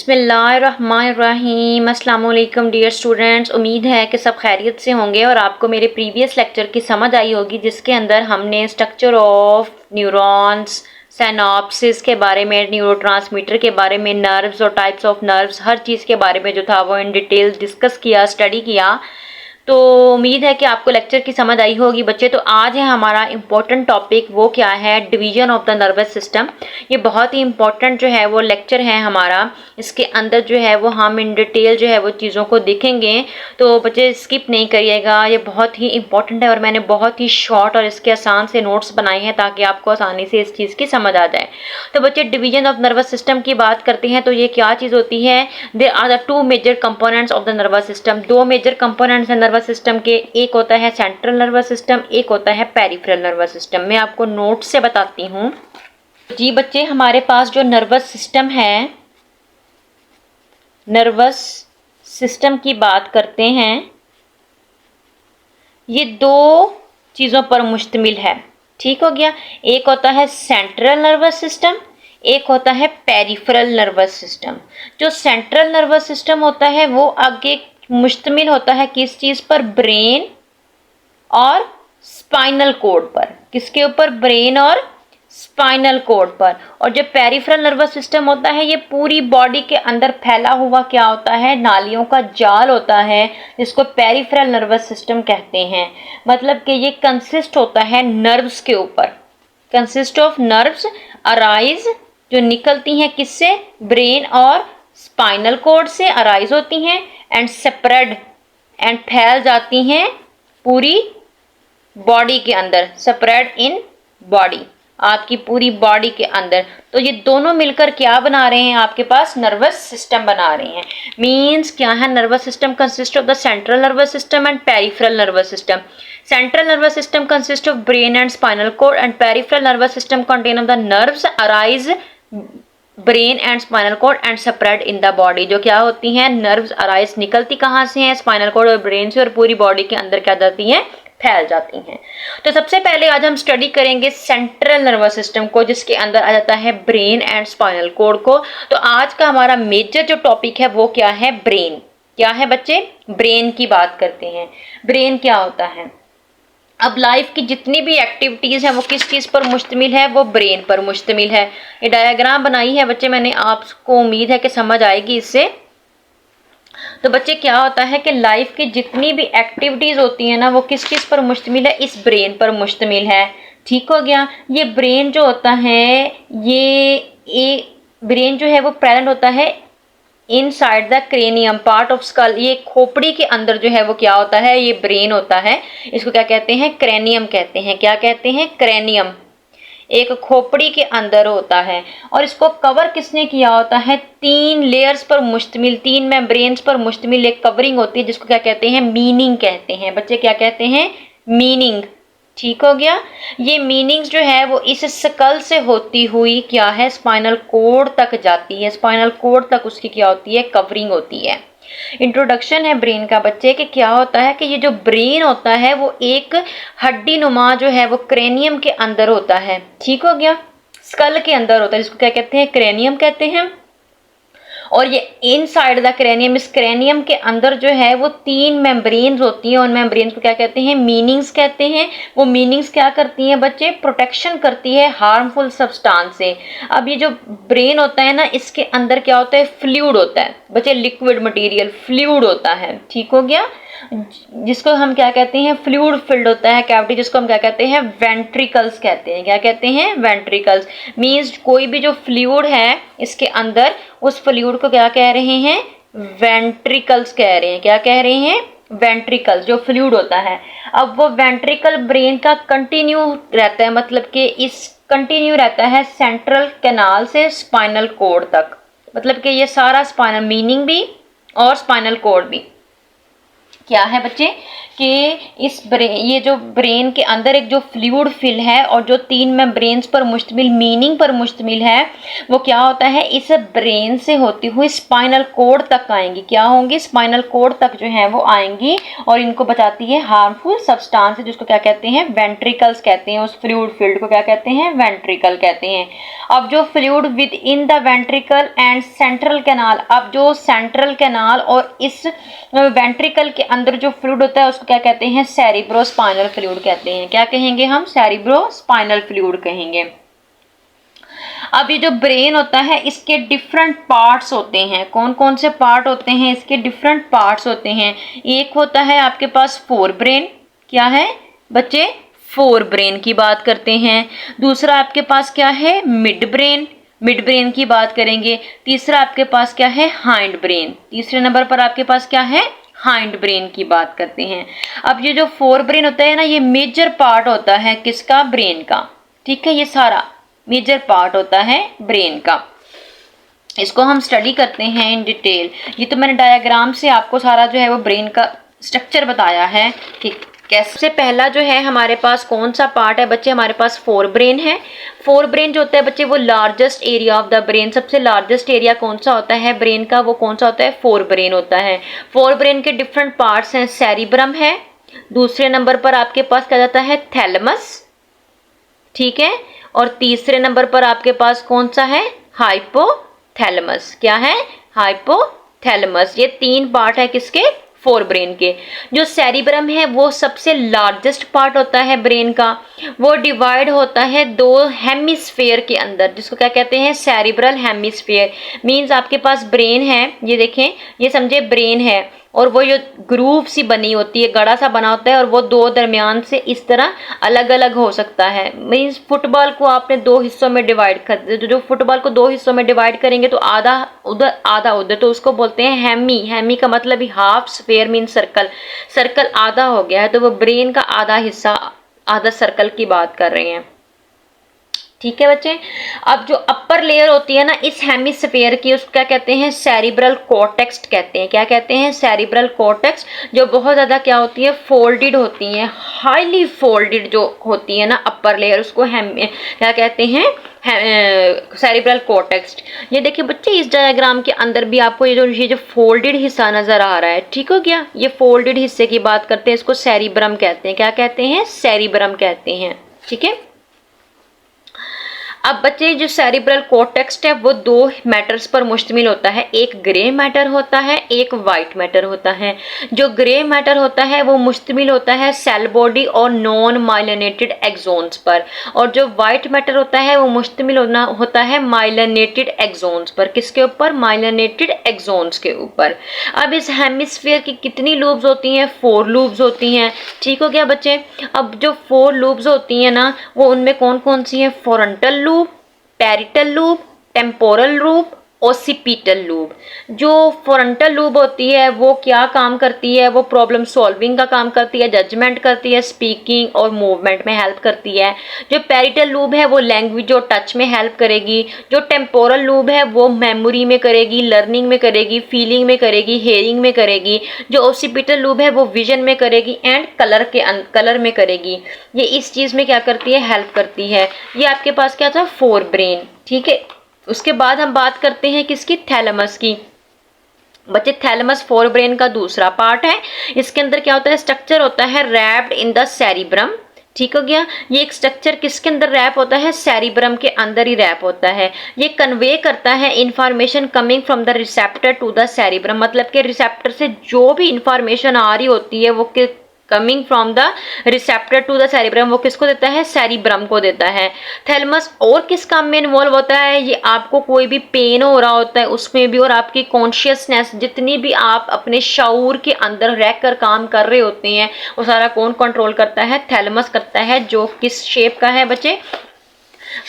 बिस्मिल्लाहिर्रहमानिर्रहीम। अस्सलाम वालेकुम डियर स्टूडेंट्स, उम्मीद है कि सब खैरियत से होंगे और आपको मेरे प्रीवियस लेक्चर की समझ आई होगी जिसके अंदर हमने स्ट्रक्चर ऑफ न्यूरॉन्स, सिनॉप्सिस के बारे में, न्यूरोट्रांसमीटर के बारे में, नर्व्स और टाइप्स ऑफ नर्व्स, हर चीज़ के बारे में जो था वो इन डिटेल डिस्कस किया, स्टडी किया। तो उम्मीद है कि आपको लेक्चर की समझ आई होगी बच्चे। तो आज है हमारा इम्पोर्टेंट टॉपिक, वो क्या है, division of the nervous system. ये बहुत ही इम्पोर्टेंट जो है वो लेक्चर है हमारा। इसके अंदर जो है वो हम इन डिटेल जो है वो चीज़ों को देखेंगे, तो बच्चे स्किप नहीं करिएगा। ये बहुत ही इम्पोर्टेंट है और मैंने बहुत ही शॉर्ट और इसके आसान से नोट्स बनाए हैं ताकि आपको आसानी से इस चीज़ की समझ आ जाए। तो बच्चे डिवीजन ऑफ नर्वस सिस्टम की बात करते हैं तो ये क्या चीज़ होती है। There are the two major components of the nervous system. दो मेजर कंपोनेंट्स हैं नर्वस सिस्टम के, एक होता है सेंट्रल नर्वस सिस्टम, एक होता है पेरिफेरल नर्वस सिस्टम। मैं आपको नोट से बताती हूँ। जी बच्चे, हमारे पास जो नर्वस सिस्टम है, नर्वस सिस्टम की बात करते हैं, ये दो चीज़ों पर मुश्तमिल है। ठीक हो गया। एक होता है सेंट्रल नर्वस सिस्टम, एक होता है पेरिफेरल नर्वस सिस्टम। जो सेंट्रल नर्वस सिस्टम होता है वो आगे मुश्तमिल होता है किस चीज़ पर, ब्रेन और स्पाइनल कोड पर। किसके ऊपर, ब्रेन और स्पाइनल कोड पर। और जो पेरिफेरल नर्वस सिस्टम होता है ये पूरी बॉडी के अंदर फैला हुआ क्या होता है, नालियों का जाल होता है, जिसको पेरिफेरल नर्वस सिस्टम कहते हैं। मतलब कि ये कंसिस्ट होता है नर्व्स के ऊपर, कंसिस्ट ऑफ नर्व्स अराइज, जो निकलती हैं किससे, ब्रेन और स्पाइनल कोड से अराइज होती हैं, एंड स्प्रेड एंड फैल जाती हैं पूरी बॉडी के अंदर, स्प्रेड इन बॉडी, आपकी पूरी बॉडी के अंदर। तो ये दोनों मिलकर क्या बना रहे हैं, आपके पास नर्वस सिस्टम बना रहे हैं। मींस क्या है, nervous system consist of the central nervous system and peripheral nervous system. Central nervous system consists of brain and spinal cord, and peripheral nervous system contain of the nerves arise brain and spinal cord and spread in the body। जो क्या होती हैं, nerves arise निकलती कहाँ से हैं, spinal cord और brain से, और पूरी बॉडी के अंदर क्या जाती हैं, फैल जाती हैं। तो सबसे पहले आज हम स्टडी करेंगे सेंट्रल नर्वस सिस्टम को, जिसके अंदर आ जाता है ब्रेन एंड स्पाइनल कोड को। तो आज का हमारा मेजर जो टॉपिक है वो क्या है, ब्रेन। क्या है बच्चे, ब्रेन की बात करते हैं। ब्रेन क्या होता है। अब लाइफ की जितनी भी एक्टिविटीज़ हैं वो किस चीज़ पर मुश्तमिल है, वो ब्रेन पर मुश्तमिल है। ये डायग्राम बनाई है बच्चे मैंने, आपको उम्मीद है कि समझ आएगी इससे। तो बच्चे क्या होता है कि लाइफ की जितनी भी एक्टिविटीज़ होती हैं ना वो किस चीज़ पर मुश्तमिल है, इस ब्रेन पर मुश्तमिल है। ठीक हो गया। ये ब्रेन जो होता है, ये ब्रेन जो है वो प्रेजेंट होता है inside the cranium part of skull. ये खोपड़ी के अंदर जो है वो क्या होता है, ये ब्रेन होता है। इसको क्या कहते हैं, क्रेनियम कहते हैं। क्या कहते हैं, क्रेनियम। एक खोपड़ी के अंदर होता है और इसको कवर किसने किया होता है, तीन लेयर्स पर मुश्तमिल, तीन मेम्ब्रेन्स पर मुश्तमिल एक कवरिंग होती है, जिसको क्या कहते हैं, मीनिंग कहते हैं। बच्चे क्या कहते हैं, मीनिंग। ठीक हो गया। ये मीनिंग्स जो है वो इस स्कल से होती हुई क्या है, स्पाइनल कोड तक जाती है। स्पाइनल कोड तक उसकी क्या होती है, कवरिंग होती है। इंट्रोडक्शन है ब्रेन का बच्चे कि क्या होता है कि ये जो ब्रेन होता है वो एक हड्डी नुमा जो है वो क्रेनियम के अंदर होता है। ठीक हो गया, स्कल के अंदर होता है, जिसको क्या कहते हैं, क्रेनियम कहते हैं। और ये इनसाइड द क्रेनियम, इस क्रेनियम के अंदर जो है वो तीन मेम्ब्रेन्स होती हैं। उन मेम्ब्रेन्स को क्या कहते हैं, मीनिंग्स कहते हैं। वो मीनिंग्स क्या करती हैं बच्चे, प्रोटेक्शन करती है हार्मफुल सब्सटेंस से। अब ये जो ब्रेन होता है ना, इसके अंदर क्या होता है, फ्लूइड होता है बच्चे, लिक्विड मटेरियल फ्लूइड होता है। ठीक हो गया। जिसको हम क्या कहते हैं, फ्लूइड फिल्ड होता है कैविटी, जिसको हम क्या कहते हैं, वेंट्रिकल्स कहते हैं। क्या कहते हैं, वेंट्रिकल्स। मींस कोई भी जो फ्लूइड है इसके अंदर, उस फ्लूइड को क्या कह रहे हैं, वेंट्रिकल्स कह रहे हैं। क्या कह रहे हैं, वेंट्रिकल्स, जो फ्लूइड होता है। अब वो वेंट्रिकल ब्रेन का कंटिन्यू रहता है, मतलब कि इस कंटिन्यू रहता है सेंट्रल कैनाल से स्पाइनल कोड तक। मतलब कि ये सारा स्पाइनल, मीनिंग भी और स्पाइनल कोड भी। क्या है बच्चे कि ये जो ब्रेन के अंदर एक जो फ्लूइड फिल है और जो 3 मेम्ब्रेन्स पर मुश्तमिल मीनिंग पर मुश्तमिल है, वो क्या होता है, इस ब्रेन से होती हुई स्पाइनल कोड तक आएंगी। क्या होंगी, स्पाइनल कोड तक जो है वो आएंगी और इनको बचाती है हार्मफुल सब्सटेंस, जिसको क्या कहते हैं, वेंट्रिकल्स कहते हैं। उस फ्लूइड फील्ड को क्या कहते हैं, वेंट्रिकल कहते हैं। अब जो fluid with in the ventricle and central canal, अब जो सेंट्रल कैनाल और इस वेंट्रिकल के अंदर जो फ्लूइड होता है उसको क्या कहते हैं, सेरिब्रोस्पाइनल फ्लूइड कहते हैं। क्या कहेंगे हम, सेरिब्रोस्पाइनल फ्लूइड कहेंगे। अब ये जो ब्रेन होता है इसके डिफरेंट पार्ट्स होते हैं। कौन कौन से पार्ट होते हैं, इसके डिफरेंट पार्ट्स होते हैं। एक होता है आपके पास फोर ब्रेन, क्या है बच्चे, फोर ब्रेन की बात करते हैं। दूसरा आपके पास क्या है, मिड ब्रेन, मिड ब्रेन की बात करेंगे। तीसरा आपके पास क्या है, हाइंड ब्रेन, तीसरे नंबर पर आपके पास क्या है, हाइंड ब्रेन की बात करते हैं। अब ये जो फोर ब्रेन होता है ना, ये मेजर पार्ट होता है किसका, ब्रेन का। ठीक है, ये सारा मेजर पार्ट होता है ब्रेन का। इसको हम स्टडी करते हैं इन डिटेल। ये तो मैंने डायग्राम से आपको सारा जो है वो ब्रेन का स्ट्रक्चर बताया है कि कैसे। पहला जो है हमारे पास कौन सा पार्ट है बच्चे, हमारे पास फोर ब्रेन है। फोर ब्रेन जो होता है बच्चे वो largest area of the brain, सबसे लार्जेस्ट एरिया कौन सा होता है ब्रेन का, वो कौन सा होता है, फोर ब्रेन होता है। फोर ब्रेन के डिफरेंट पार्ट्स हैं, सेरिब्रम है, दूसरे नंबर पर आपके पास क्या जाता है, थैलेमस, ठीक है, और तीसरे नंबर पर आपके पास कौन सा है, हाइपोथैलेमस। क्या है, हाइपोथैलेमस। ये 3 पार्ट है किसके, फोर ब्रेन के। जो सेरिब्रम है वो सबसे लार्जेस्ट पार्ट होता है ब्रेन का। वो डिवाइड होता है 2 हेमिस्फेयर के अंदर, जिसको क्या कहते हैं, सेरिब्रल हेमिस्फेयर। मींस आपके पास ब्रेन है, ये देखें, ये समझे ब्रेन है और वो जो ग्रूव सी बनी होती है, गड़ा सा बना होता है और वो 2 दरमियान से इस तरह अलग अलग हो सकता है। मींस फुटबॉल को आपने 2 हिस्सों में डिवाइड कर, जो फुटबॉल को 2 हिस्सों में डिवाइड करेंगे तो आधा उधर आधा उधर, तो उसको बोलते हैं हेमी। हेमी का मतलब ही half sphere means circle, circle आधा हो गया है तो वो ब्रेन का आधा हिस्सा, आधा सर्कल की बात कर रहे हैं। ठीक है बच्चे। अब जो अपर लेयर होती है ना इस हेमिस्फेयर की, उसको क्या कहते हैं, सेरिब्रल कॉर्टेक्स कहते हैं। क्या कहते हैं, सेरिब्रल कॉर्टेक्स, जो बहुत ज्यादा क्या होती है, फोल्डेड होती है, हाईली फोल्डेड जो होती है ना अपर लेयर, उसको क्या कहते हैं, सेरिब्रल कॉर्टेक्स। ये देखिए बच्चे, इस डायग्राम के अंदर भी आपको ये जो फोल्डेड हिस्सा नजर आ रहा है, ठीक हो गया, ये फोल्डेड हिस्से की बात करते हैं, इसको सेरिब्रम कहते हैं। क्या कहते हैं, सेरिब्रम कहते हैं। ठीक है। अब बच्चे जो सेरिब्रल कॉर्टेक्स है वो 2 मैटर्स पर मुश्तमिल होता है, एक ग्रे मैटर होता है, एक वाइट मैटर होता है। जो ग्रे मैटर होता है वो मुश्तमिल होता है सेल बॉडी और नॉन माइलिनेटेड एक्सोन्स पर, और जो वाइट मैटर होता है वो मुश्तमिल होता है माइलिनेटेड एक्सोन्स पर। किसके ऊपर, माइलिनेटेड एक्सोन्स के ऊपर। अब इस हेमिस्फीयर की कितनी लूब्स होती हैं, 4 लूब्स होती हैं। ठीक हो गया बच्चे। अब जो 4 लूब्स होती हैं ना, वो उनमें कौन कौन सी हैं, frontal lube, parietal lube, temporal lube, occipital lube. जो फ्रंटल लूब होती है वो क्या काम करती है, वो प्रॉब्लम सॉल्विंग का काम करती है, जजमेंट करती है, स्पीकिंग और मूवमेंट में हेल्प करती है। जो पैरिटल लूब है वो लैंग्वेज और टच में हेल्प करेगी। जो टेम्पोरल लूब है वो मेमोरी में करेगी, लर्निंग में करेगी, फीलिंग में करेगी, हेयरिंग में करेगी। जो ओसिपिटल लूब है वो विजन में करेगी एंड कलर में करेगी। ये इस चीज़ में क्या करती है, हेल्प करती है। ये आपके पास क्या था, 4 ब्रेन। ठीक है। उसके बाद हम बात करते हैं किसकी, थैलेमस की। बच्चे थैलेमस 4 ब्रेन का दूसरा पार्ट है। इसके अंदर क्या होता है, स्ट्रक्चर होता है रैप्ड इन द सेरिब्रम। ठीक हो गया। ये एक स्ट्रक्चर किसके अंदर रैप होता है, सेरिब्रम के अंदर ही रैप होता है। ये कन्वे करता है information coming from the receptor to the cerebrum, मतलब कि रिसेप्टर से जो भी इंफॉर्मेशन आ रही होती है वो coming from the receptor to the cerebrum, वो किसको देता है, सेरिब्रम को देता है। थैलेमस और किस काम में इन्वॉल्व होता है, ये आपको कोई भी पेन हो रहा होता है उसमें भी, और आपकी कॉन्शियसनेस जितनी भी आप अपने शऊर के अंदर रहकर काम कर रहे होते हैं वो सारा कौन कंट्रोल करता है, थैलेमस करता है। जो किस शेप का है बच्चे,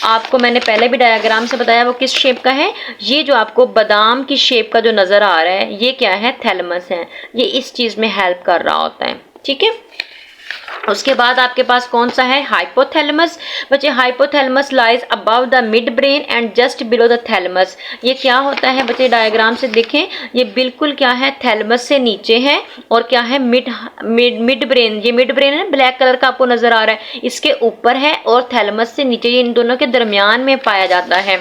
आपको मैंने पहले भी डायग्राम से बताया वो किस शेप का है। ये जो आपको बादाम की शेप का जो नजर आ रहा है ये क्या है, थैलेमस है। ये इस चीज में हेल्प कर रहा होता है। ठीक है। उसके बाद आपके पास कौन सा है, हाइपोथैलेमस। बच्चे hypothalamus lies above the mid brain and just below the thalamus. ये क्या होता है बच्चे, डायग्राम से देखें, ये बिल्कुल क्या है, थैलेमस से नीचे है और क्या है, मिड ब्रेन, ये मिड ब्रेन है, ब्लैक कलर का आपको नजर आ रहा है, इसके ऊपर है और थैलेमस से नीचे, ये इन दोनों के दरमियान में पाया जाता है।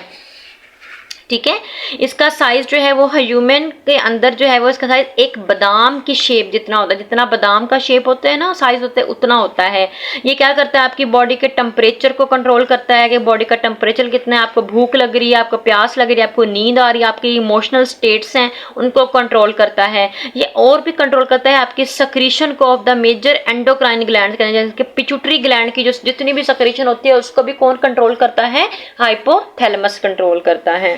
ठीक है, इसका साइज जो है वो ह्यूमन के अंदर जो है वो इसका साइज एक बादाम की शेप जितना होता है, जितना बादाम का शेप होता है ना, साइज होता है उतना होता है। ये क्या करता है, आपकी बॉडी के टेम्परेचर को कंट्रोल करता है कि बॉडी का टेम्परेचर कितना है, आपको भूख लग रही है, आपको प्यास लग रही है, आपको नींद आ रही है, आपकी इमोशनल स्टेट्स हैं उनको कंट्रोल करता है। ये और भी कंट्रोल करता है आपकी सक्रीशन को of the major endocrine gland, जैसे पिट्यूटरी ग्लैंड की जो जितनी भी सक्रीशन होती है उसको भी कौन कंट्रोल करता है, हाइपोथैलेमस कंट्रोल करता है।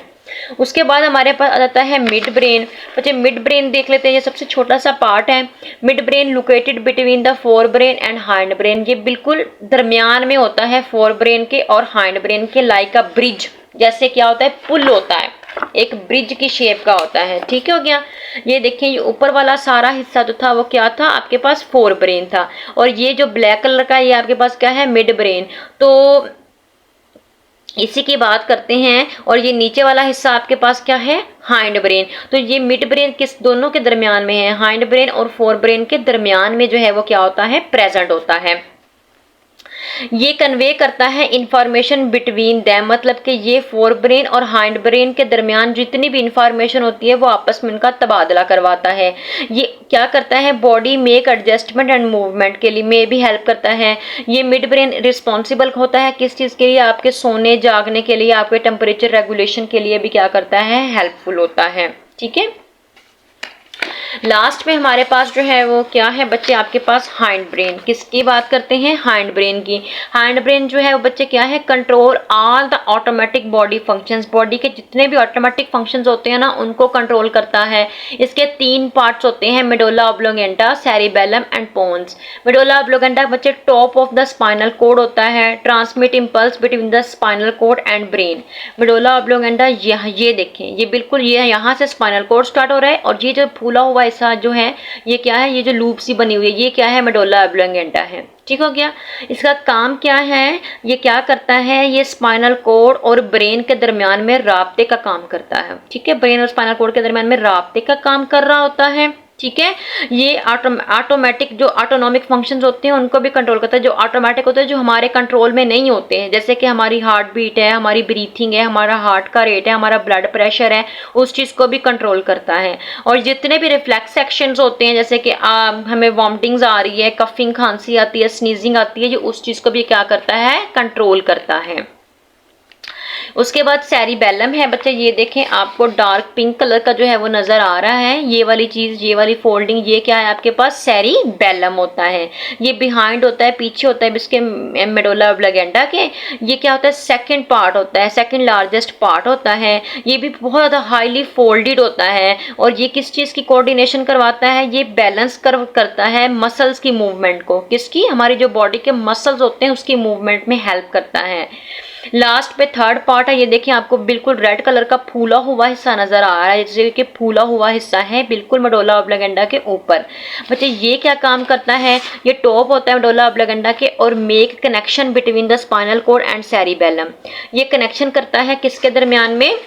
उसके बाद हमारे पास आ जाता है मिड ब्रेन। बच्चे मिड ब्रेन देख लेते हैं, ये सबसे छोटा सा पार्ट है। Mid brain located between the fore brain and hind brain, ये बिल्कुल दरमियान में होता है फोर ब्रेन के और हाइंड ब्रेन के, लाइक अ ब्रिज, जैसे क्या होता है, पुल होता है, एक ब्रिज की शेप का होता है। ठीक है, हो गया। ये देखें, ये ऊपर वाला सारा हिस्सा जो था वो क्या था, आपके पास फोर ब्रेन था, और ये जो ब्लैक कलर का ये आपके पास क्या है, मिड ब्रेन। तो इसी की बात करते हैं, और ये नीचे वाला हिस्सा आपके पास क्या है, हाइंड ब्रेन। तो ये मिड ब्रेन किस दोनों के दरमियान में है, हाइंड ब्रेन और फोर ब्रेन के दरमियान में जो है वो क्या होता है, प्रेजेंट होता है। ये कन्वे करता है इंफॉर्मेशन बिटवीन दैम, मतलब कि ये फोर ब्रेन और हाइंड ब्रेन के दरमियान जितनी भी इंफॉर्मेशन होती है वो आपस में इनका तबादला करवाता है। ये क्या करता है, body make adjustment and movement के लिए में भी हेल्प करता है। ये मिड ब्रेन रिस्पॉन्सिबल होता है किस चीज़ के लिए, आपके सोने जागने के लिए, आपके टेम्परेचर रेगुलेशन के लिए भी क्या करता है, हेल्पफुल होता है। ठीक है, लास्ट में हमारे पास जो है वो क्या है बच्चे, आपके पास हाइंड ब्रेन। किसकी बात करते हैं, हाइंड ब्रेन की। हाइंड ब्रेन जो है वो बच्चे क्या है, control all the automatic body functions, body के जितने भी ऑटोमेटिक फंक्शंस होते हैं ना उनको कंट्रोल करता है। इसके तीन पार्ट्स होते हैं, medulla oblongata, cerebellum and pons. Medulla oblongata बच्चे top of the spinal cord होता है, transmit impulse between the spinal cord and brain. Medulla oblongata ये देखें, ये बिल्कुल ये यहाँ से स्पाइनल कोड स्टार्ट हो रहा है, और ये जो फूला हुआ ऐसा जो है ये क्या है, ये जो लूप सी बनी हुई है ये क्या है, मेडुला ऑब्लोंगेंटा है। ठीक हो गया। इसका काम क्या है, ये क्या करता है, ये स्पाइनल कोड और ब्रेन के दरमियान में राब्ते का काम करता है। ठीक है, ब्रेन और स्पाइनल कोड के दरमियान में राब्ते का काम कर रहा होता है। ठीक है, ये ऑटोमेटिक जो ऑटोनॉमिक फंक्शंस होते हैं उनको भी कंट्रोल करता है, जो ऑटोमेटिक होते हैं जो हमारे कंट्रोल में नहीं होते हैं, जैसे कि हमारी हार्ट बीट है, हमारी ब्रीथिंग है, हमारा हार्ट का रेट है, हमारा ब्लड प्रेशर है, उस चीज़ को भी कंट्रोल करता है। और जितने भी रिफ्लेक्स एक्शंस होते हैं, जैसे कि हमें वॉमिटिंग्स आ रही है, कफिंग खांसी आती है, स्नीजिंग आती है, ये उस चीज़ को भी क्या करता है, कंट्रोल करता है। उसके बाद सेरिबेलम है बच्चे, ये देखें आपको डार्क पिंक कलर का जो है वो नजर आ रहा है, ये वाली चीज, ये वाली फोल्डिंग, ये क्या है आपके पास, सेरिबेलम होता है। ये बिहाइंड होता है, पीछे होता है इसके मेडुला ऑब्लोंगेंटा के। ये क्या होता है, सेकंड पार्ट होता है, सेकंड लार्जेस्ट पार्ट होता है। ये भी बहुत ज़्यादा हाईली फोल्डेड होता है, और ये किस चीज़ की कोऑर्डिनेशन करवाता है, ये बैलेंस करता है मसल्स की मूवमेंट को, किसकी, हमारी जो बॉडी के मसल्स होते हैं उसकी मूवमेंट में हेल्प करता है। लास्ट पे थर्ड पार्ट है, ये देखिए आपको बिल्कुल रेड कलर का फूला हुआ हिस्सा नजर आ रहा है, जैसे कि फूला हुआ हिस्सा है बिल्कुल मेडुला ऑब्लोंगेंटा के ऊपर। बच्चे ये क्या काम करता है, ये टॉप होता है मेडुला ऑब्लोंगेंटा के, और make connection between the spinal cord and cerebellum. ये कनेक्शन करता है किसके दरमियान में,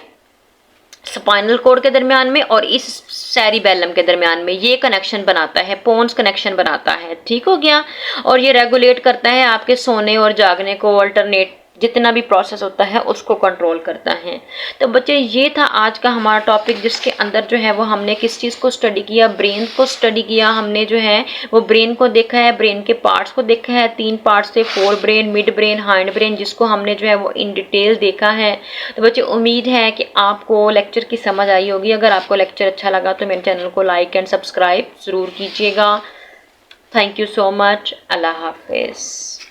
स्पाइनल कोड के दरमियान में और इस सेरिबेलम के दरमियान में, ये कनेक्शन बनाता है, पोन्स कनेक्शन बनाता है। ठीक हो गया। और ये रेगुलेट करता है आपके सोने और जागने को, अल्टरनेट जितना भी प्रोसेस होता है उसको कंट्रोल करता है। तो बच्चे ये था आज का हमारा टॉपिक, जिसके अंदर जो है वो हमने किस चीज़ को स्टडी किया, ब्रेन को स्टडी किया हमने, जो है वो ब्रेन को देखा है, ब्रेन के पार्ट्स को देखा है, तीन पार्ट्स थे, fore brain, mid brain, hind brain, जिसको हमने जो है वो इन डिटेल देखा है। तो बच्चे उम्मीद है कि आपको लेक्चर की समझ आई होगी। अगर आपको लेक्चर अच्छा लगा तो मेरे चैनल को लाइक एंड सब्सक्राइब ज़रूर कीजिएगा। Thank you so much. अल्लाह हाफिज़।